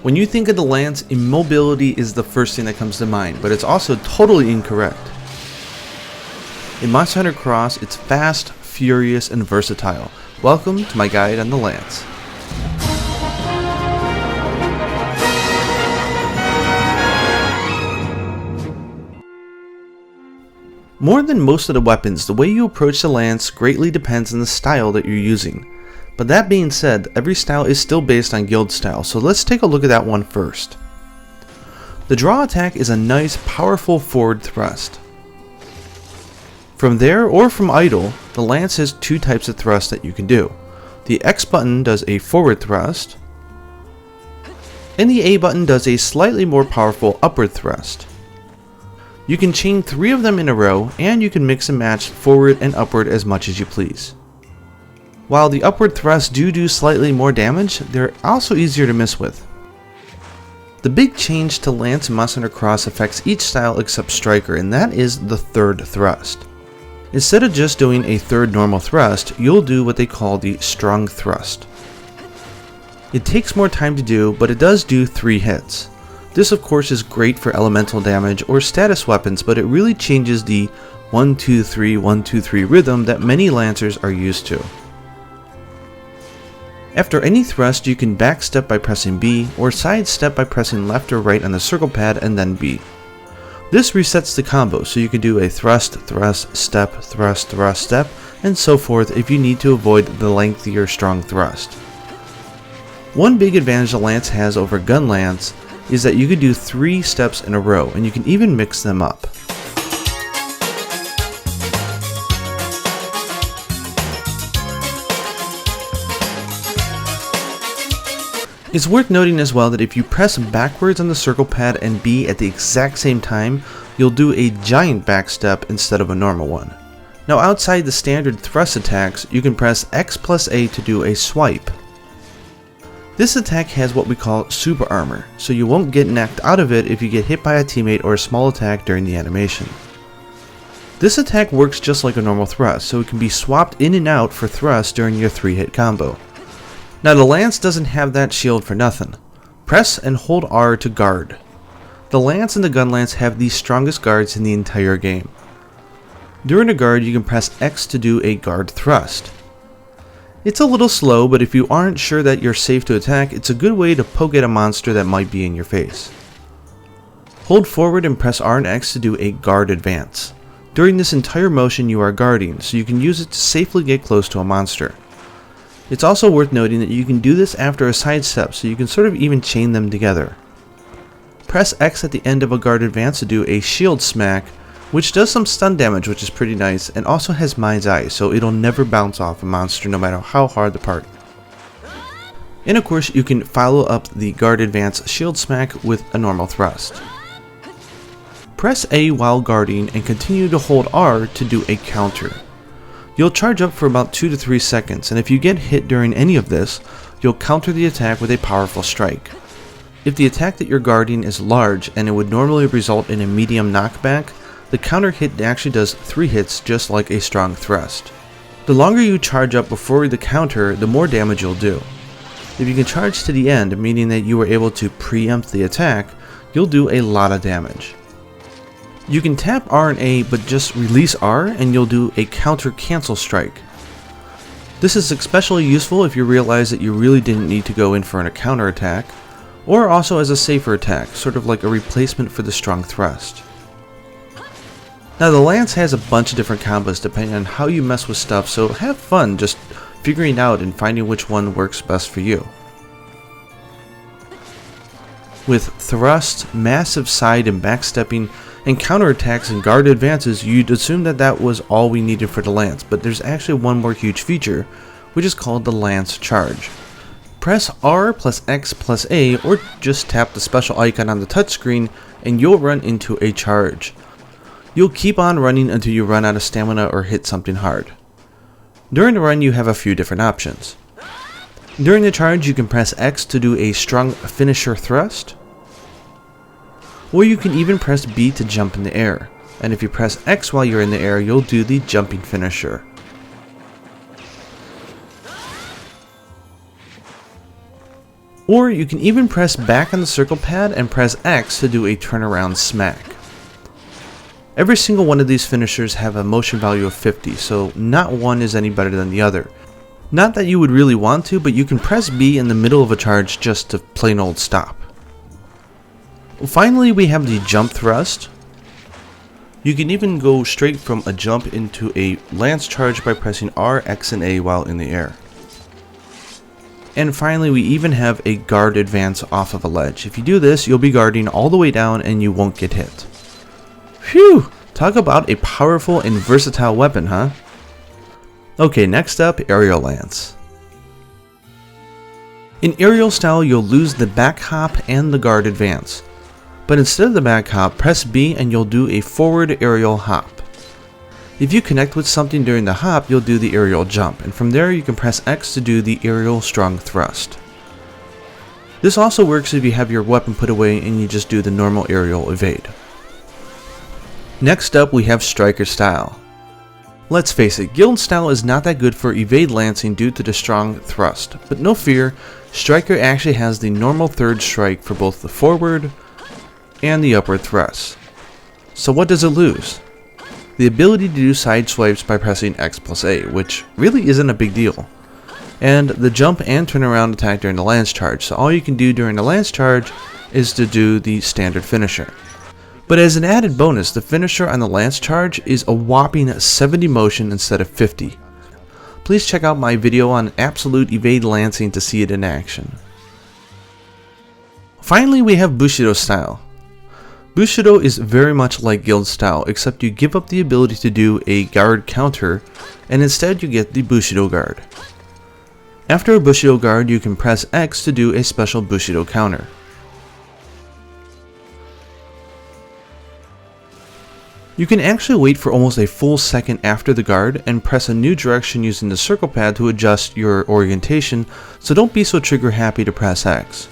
When you think of the Lance, immobility is the first thing that comes to mind, but it's also totally incorrect. In Monster Hunter Cross, it's fast, furious, and versatile. Welcome to my guide on the Lance. More than most of the weapons, the way you approach the Lance greatly depends on the style that you're using. But that being said, every style is still based on guild style, so let's take a look at that one first. The draw attack is a nice, powerful forward thrust. From there, or from idle, the Lance has two types of thrust that you can do. The X button does a forward thrust, and the A button does a slightly more powerful upward thrust. You can chain 3 of them in a row, and you can mix and match forward and upward as much as you please. While the upward thrusts do slightly more damage, they're also easier to miss with. The big change to Lance and Monster Hunter Cross affects each style except Striker, and that is the third thrust. Instead of just doing a third normal thrust, you'll do what they call the strong thrust. It takes more time to do, but it does do 3 hits. This of course is great for elemental damage or status weapons, but it really changes the 1-2-3, 1-2-3 rhythm that many Lancers are used to. After any thrust, you can backstep by pressing B, or sidestep by pressing left or right on the circle pad and then B. This resets the combo, so you can do a thrust, thrust, step, thrust, thrust, step, and so forth if you need to avoid the lengthier strong thrust. One big advantage the Lance has over Gun Lance is that you can do 3 steps in a row, and you can even mix them up. It's worth noting as well that if you press backwards on the circle pad and B at the exact same time, you'll do a giant backstep instead of a normal one. Now outside the standard thrust attacks, you can press X plus A to do a swipe. This attack has what we call super armor, so you won't get knocked out of it if you get hit by a teammate or a small attack during the animation. This attack works just like a normal thrust, so it can be swapped in and out for thrust during your 3-hit combo. Now the Lance doesn't have that shield for nothing. Press and hold R to guard. The Lance and the Gun Lance have the strongest guards in the entire game. During a guard, you can press X to do a guard thrust. It's a little slow, but if you aren't sure that you're safe to attack, it's a good way to poke at a monster that might be in your face. Hold forward and press R and X to do a guard advance. During this entire motion you are guarding, so you can use it to safely get close to a monster. It's also worth noting that you can do this after a sidestep, so you can sort of even chain them together. Press X at the end of a guard advance to do a shield smack, which does some stun damage, which is pretty nice, and also has Mind's Eye, so it'll never bounce off a monster no matter how hard the part. And of course you can follow up the guard advance shield smack with a normal thrust. Press A while guarding and continue to hold R to do a counter. You'll charge up for about 2 to 3 seconds, and if you get hit during any of this, you'll counter the attack with a powerful strike. If the attack that you're guarding is large and it would normally result in a medium knockback, the counter hit actually does 3 hits just like a strong thrust. The longer you charge up before the counter, the more damage you'll do. If you can charge to the end, meaning that you were able to preempt the attack, you'll do a lot of damage. You can tap R and A, but just release R and you'll do a counter cancel strike. This is especially useful if you realize that you really didn't need to go in for a counter attack, or also as a safer attack, sort of like a replacement for the strong thrust. Now the Lance has a bunch of different combos depending on how you mess with stuff, so have fun just figuring out and finding which one works best for you. With thrust, massive side and backstepping, and counterattacks and guard advances, you'd assume that that was all we needed for the Lance, but there's actually one more huge feature, which is called the Lance Charge. Press R plus X plus A, or just tap the special icon on the touchscreen, and you'll run into a charge. You'll keep on running until you run out of stamina or hit something hard. During the run you have a few different options. During the charge you can press X to do a strong finisher thrust, or you can even press B to jump in the air, and if you press X while you're in the air you'll do the jumping finisher. Or you can even press back on the circle pad and press X to do a turnaround smack. Every single one of these finishers have a motion value of 50, so not one is any better than the other. Not that you would really want to, but you can press B in the middle of a charge just to plain old stop. Finally, we have the jump thrust. You can even go straight from a jump into a lance charge by pressing R, X, and A while in the air. And finally, we even have a guard advance off of a ledge. If you do this, you'll be guarding all the way down and you won't get hit. Phew! Talk about a powerful and versatile weapon, huh? Okay, next up, aerial lance. In aerial style, you'll lose the back hop and the guard advance. But instead of the back hop, press B and you'll do a forward aerial hop. If you connect with something during the hop, you'll do the aerial jump, and from there you can press X to do the aerial strong thrust. This also works if you have your weapon put away and you just do the normal aerial evade. Next up, we have striker style. Let's face it, guild style is not that good for evade lancing due to the strong thrust, but no fear, striker actually has the normal third strike for both the forward and the upward thrust. So what does it lose? The ability to do side swipes by pressing X plus A, which really isn't a big deal. And the jump and turnaround attack during the lance charge, so all you can do during the lance charge is to do the standard finisher. But as an added bonus, the finisher on the lance charge is a whopping 70 motion instead of 50. Please check out my video on absolute evade lancing to see it in action. Finally, we have Bushido style. Bushido is very much like guild style, except you give up the ability to do a guard counter, and instead you get the Bushido guard. After a Bushido guard, you can press X to do a special Bushido counter. You can actually wait for almost a full second after the guard and press a new direction using the circle pad to adjust your orientation, so don't be so trigger happy to press X.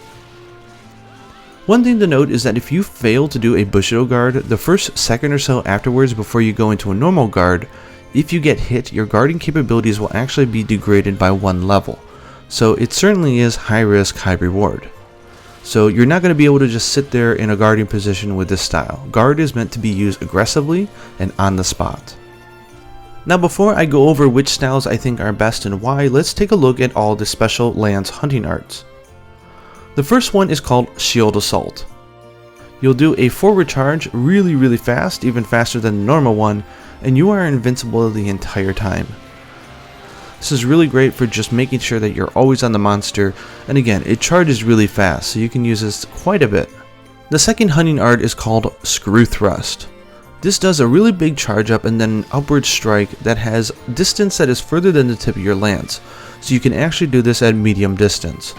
One thing to note is that if you fail to do a Bushido guard, the first second or so afterwards before you go into a normal guard, if you get hit, your guarding capabilities will actually be degraded by 1 level. So it certainly is high risk, high reward. So you're not going to be able to just sit there in a guarding position with this style. Guard is meant to be used aggressively and on the spot. Now before I go over which styles I think are best and why, let's take a look at all the special lance hunting arts. The first one is called Shield Assault. You'll do a forward charge really fast, even faster than the normal one, and you are invincible the entire time. This is really great for just making sure that you're always on the monster, and again, it charges really fast, so you can use this quite a bit. The second hunting art is called Screw Thrust. This does a really big charge up and then an upward strike that has distance that is further than the tip of your lance, so you can actually do this at medium distance.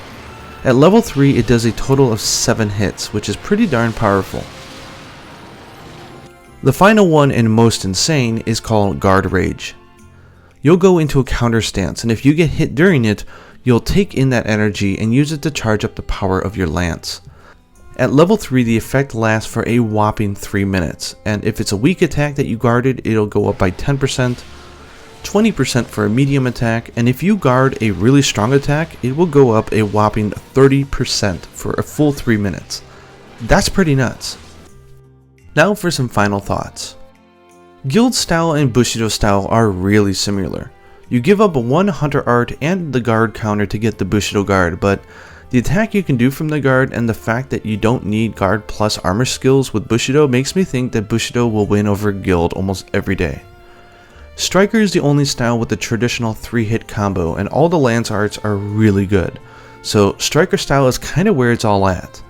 At level 3, it does a total of 7 hits, which is pretty darn powerful. The final one and most insane is called Guard Rage. You'll go into a counter stance, and if you get hit during it, you'll take in that energy and use it to charge up the power of your lance. At level 3, the effect lasts for a whopping 3 minutes, and if it's a weak attack that you guarded, it'll go up by 10%, 20% for a medium attack, and if you guard a really strong attack, it will go up a whopping 30% for a full 3 minutes. That's pretty nuts. Now for some final thoughts. Guild style and Bushido style are really similar. You give up one hunter art and the guard counter to get the Bushido guard, but the attack you can do from the guard and the fact that you don't need guard plus armor skills with Bushido makes me think that Bushido will win over guild almost every day. Striker is the only style with the traditional 3-hit combo, and all the lance arts are really good, so Striker style is kinda where it's all at.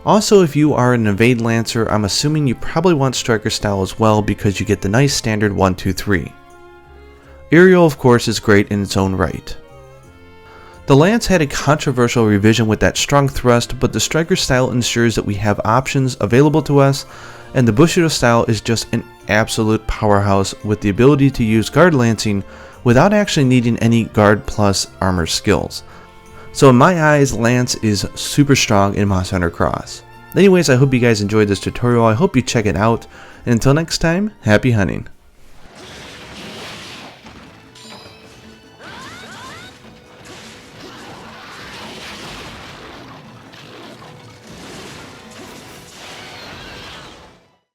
Also, if you are an evade lancer, I'm assuming you probably want Striker style as well because you get the nice standard 1, 2, 3. Aerial of course is great in its own right. The lance had a controversial revision with that strong thrust, but the Striker style ensures that we have options available to us, and the Bushido style is just an absolute powerhouse with the ability to use guard lancing without actually needing any guard plus armor skills. So in my eyes, Lance is super strong in Monster Hunter Cross. Anyways, I hope you guys enjoyed this tutorial, I hope you check it out, and until next time, happy hunting.